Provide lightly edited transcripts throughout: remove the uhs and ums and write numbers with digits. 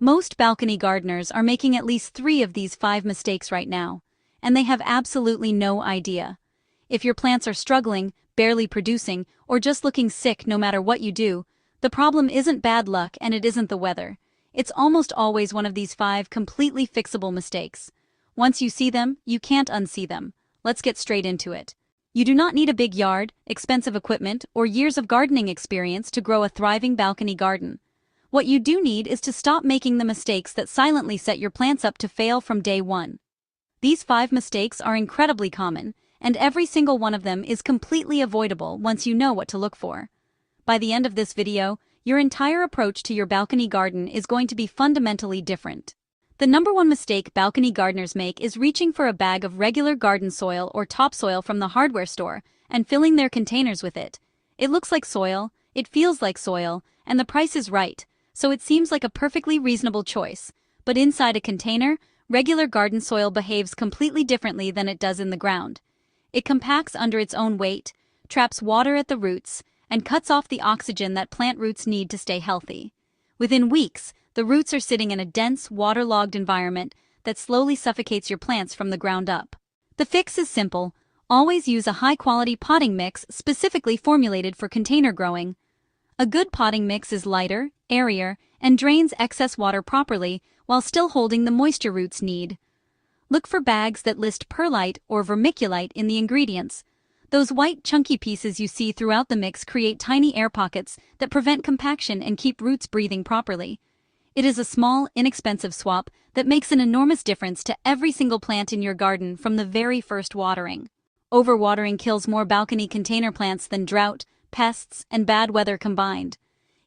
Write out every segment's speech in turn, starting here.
Most balcony gardeners are making at least 3 of these 5 mistakes right now, and they have absolutely no idea. If your plants are struggling, barely producing, or just looking sick no matter what you do, the problem isn't bad luck and it isn't the weather. It's almost always one of these 5 completely fixable mistakes. Once you see them, you can't unsee them. Let's get straight into it. You do not need a big yard, expensive equipment, or years of gardening experience to grow a thriving balcony garden. What you do need is to stop making the mistakes that silently set your plants up to fail from day one. These 5 mistakes are incredibly common, and every single one of them is completely avoidable once you know what to look for. By the end of this video, your entire approach to your balcony garden is going to be fundamentally different. The number 1 mistake balcony gardeners make is reaching for a bag of regular garden soil or topsoil from the hardware store and filling their containers with it. It looks like soil, it feels like soil, and the price is right, so it seems like a perfectly reasonable choice. But inside a container, regular garden soil behaves completely differently than it does in the ground. It compacts under its own weight, traps water at the roots, and cuts off the oxygen that plant roots need to stay healthy. Within weeks, the roots are sitting in a dense, waterlogged environment that slowly suffocates your plants from the ground up. The fix is simple. Always use a high-quality potting mix specifically formulated for container growing. A good potting mix is lighter, airier, and drains excess water properly while still holding the moisture roots need. Look for bags that list perlite or vermiculite in the ingredients. Those white, chunky pieces you see throughout the mix create tiny air pockets that prevent compaction and keep roots breathing properly. It is a small, inexpensive swap that makes an enormous difference to every single plant in your garden from the very first watering. Overwatering kills more balcony container plants than drought, pests, and bad weather combined.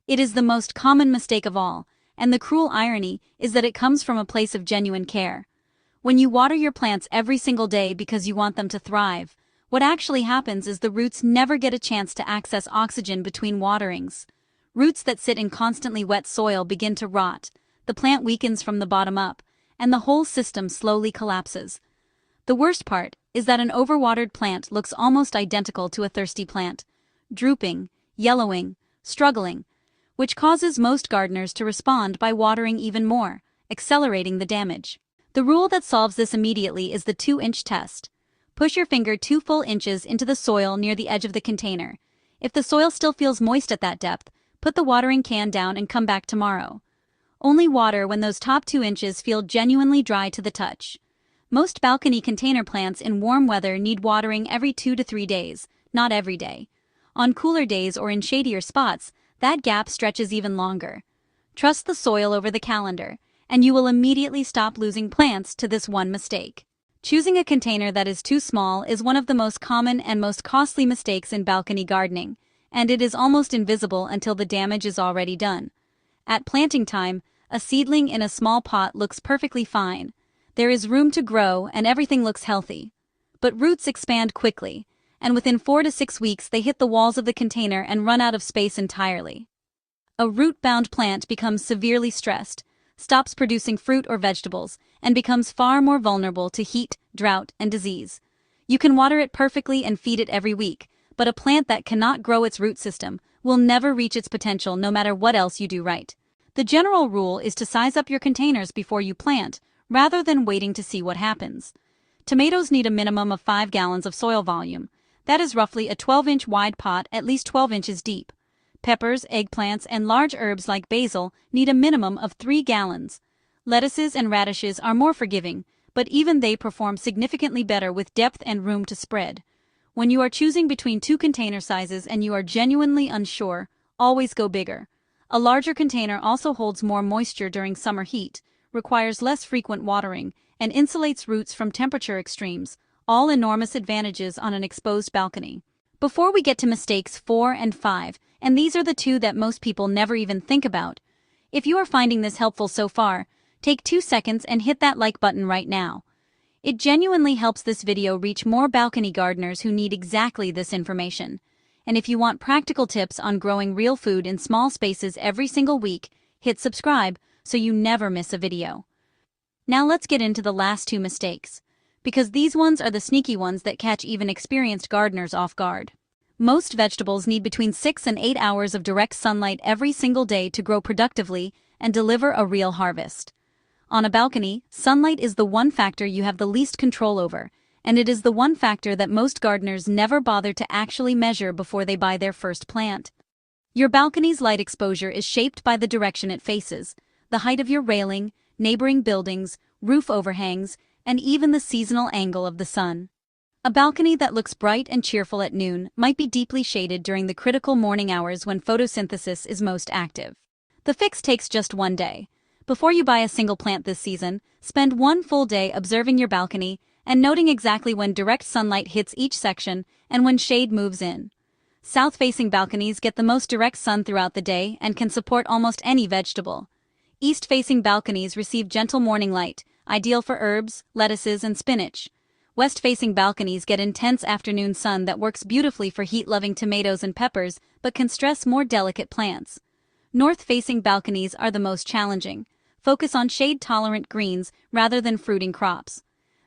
It is the most common mistake of all, and the cruel irony is that it comes from a place of genuine care. When you water your plants every single day because you want them to thrive, what actually happens is the roots never get a chance to access oxygen between waterings. Roots that sit in constantly wet soil begin to rot, the plant weakens from the bottom up, and the whole system slowly collapses. The worst part is that an overwatered plant looks almost identical to a thirsty plant, drooping, yellowing, struggling, which causes most gardeners to respond by watering even more, accelerating the damage. The rule that solves this immediately is the 2-inch test. Push your finger 2 full inches into the soil near the edge of the container. If the soil still feels moist at that depth, put the watering can down and come back tomorrow. Only water when those top 2 inches feel genuinely dry to the touch. Most balcony container plants in warm weather need watering every 2 to 3 days, not every day. On cooler days or in shadier spots, that gap stretches even longer. Trust the soil over the calendar, and you will immediately stop losing plants to this one mistake. Choosing a container that is too small is one of the most common and most costly mistakes in balcony gardening, and it is almost invisible until the damage is already done. At planting time, a seedling in a small pot looks perfectly fine. There is room to grow and everything looks healthy. But roots expand quickly, and within 4 to 6 weeks they hit the walls of the container and run out of space entirely. A root-bound plant becomes severely stressed, stops producing fruit or vegetables, and becomes far more vulnerable to heat, drought, and disease. You can water it perfectly and feed it every week, but a plant that cannot grow its root system will never reach its potential no matter what else you do right. The general rule is to size up your containers before you plant, rather than waiting to see what happens. Tomatoes need a minimum of 5 gallons of soil volume. That is roughly a 12-inch wide pot at least 12 inches deep. Peppers, eggplants, and large herbs like basil need a minimum of 3 gallons. Lettuces and radishes are more forgiving, but even they perform significantly better with depth and room to spread. When you are choosing between 2 container sizes and you are genuinely unsure, always go bigger. A larger container also holds more moisture during summer heat, requires less frequent watering, and insulates roots from temperature extremes, all enormous advantages on an exposed balcony. Before we get to mistakes 4 and 5, and these are the 2 that most people never even think about, if you are finding this helpful so far, take 2 seconds and hit that like button right now. It genuinely helps this video reach more balcony gardeners who need exactly this information. And if you want practical tips on growing real food in small spaces every single week, hit subscribe so you never miss a video. Now let's get into the last 2 mistakes, because these ones are the sneaky ones that catch even experienced gardeners off guard. Most vegetables need between 6 and 8 hours of direct sunlight every single day to grow productively, and deliver a real harvest. On a balcony, sunlight is the one factor you have the least control over, and it is the one factor that most gardeners never bother to actually measure before they buy their first plant. Your balcony's light exposure is shaped by the direction it faces, the height of your railing, neighboring buildings, roof overhangs, and even the seasonal angle of the sun. A balcony that looks bright and cheerful at noon might be deeply shaded during the critical morning hours when photosynthesis is most active. The fix takes just one day. Before you buy a single plant this season, spend one full day observing your balcony and noting exactly when direct sunlight hits each section and when shade moves in. South-facing balconies get the most direct sun throughout the day and can support almost any vegetable. East-facing balconies receive gentle morning light, ideal for herbs, lettuces, and spinach. West-facing balconies get intense afternoon sun that works beautifully for heat-loving tomatoes and peppers but can stress more delicate plants. North-facing balconies are the most challenging. Focus on shade-tolerant greens rather than fruiting crops.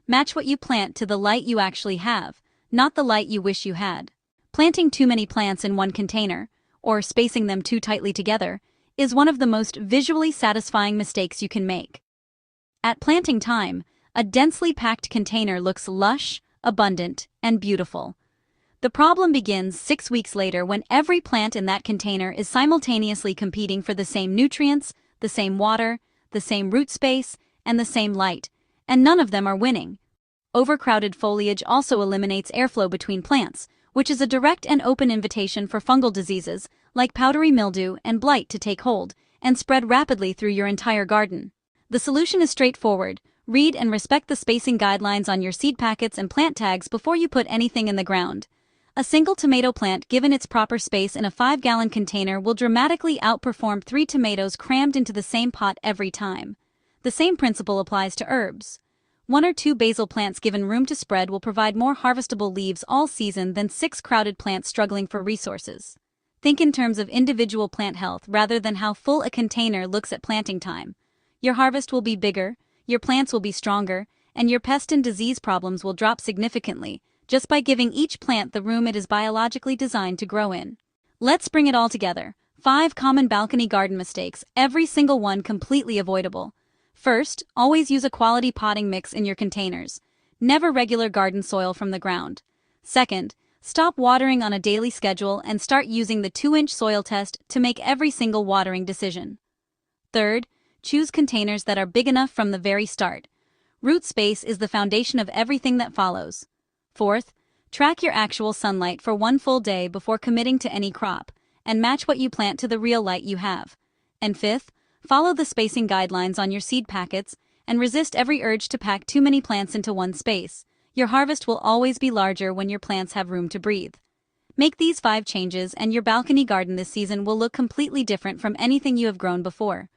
Match what you plant to the light you actually have, not the light you wish you had. Planting too many plants in one container, or spacing them too tightly together, is one of the most visually satisfying mistakes you can make. At planting time, a densely packed container looks lush, abundant, and beautiful. The problem begins 6 weeks later when every plant in that container is simultaneously competing for the same nutrients, the same water, the same root space, and the same light, and none of them are winning. Overcrowded foliage also eliminates airflow between plants, which is a direct and open invitation for fungal diseases like powdery mildew and blight to take hold and spread rapidly through your entire garden. The solution is straightforward. Read and respect the spacing guidelines on your seed packets and plant tags before you put anything in the ground. A single tomato plant given its proper space in a 5-gallon container will dramatically outperform 3 tomatoes crammed into the same pot every time. The same principle applies to herbs. 1 or 2 basil plants given room to spread will provide more harvestable leaves all season than 6 crowded plants struggling for resources. Think in terms of individual plant health rather than how full a container looks at planting time. Your harvest will be bigger, your plants will be stronger, and your pest and disease problems will drop significantly, just by giving each plant the room it is biologically designed to grow in. Let's bring it all together. 5 common balcony garden mistakes, every single one completely avoidable. First, always use a quality potting mix in your containers. Never regular garden soil from the ground. Second, stop watering on a daily schedule and start using the 2-inch soil test to make every single watering decision. Third, choose containers that are big enough from the very start. Root space is the foundation of everything that follows. Fourth, track your actual sunlight for 1 full day before committing to any crop, and match what you plant to the real light you have. And fifth, follow the spacing guidelines on your seed packets and resist every urge to pack too many plants into one space. Your harvest will always be larger when your plants have room to breathe. Make these 5 changes and your balcony garden this season will look completely different from anything you have grown before.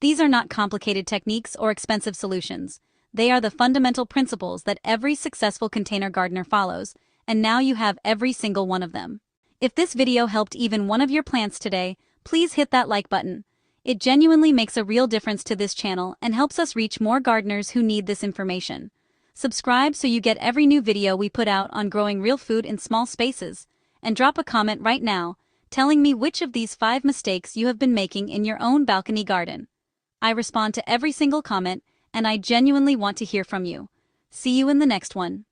These are not complicated techniques or expensive solutions. They are the fundamental principles that every successful container gardener follows, and now you have every single one of them. If this video helped even one of your plants today, please hit that like button. It genuinely makes a real difference to this channel and helps us reach more gardeners who need this information. Subscribe so you get every new video we put out on growing real food in small spaces, and drop a comment right now telling me which of these 5 mistakes you have been making in your own balcony garden. I respond to every single comment, and I genuinely want to hear from you. See you in the next one.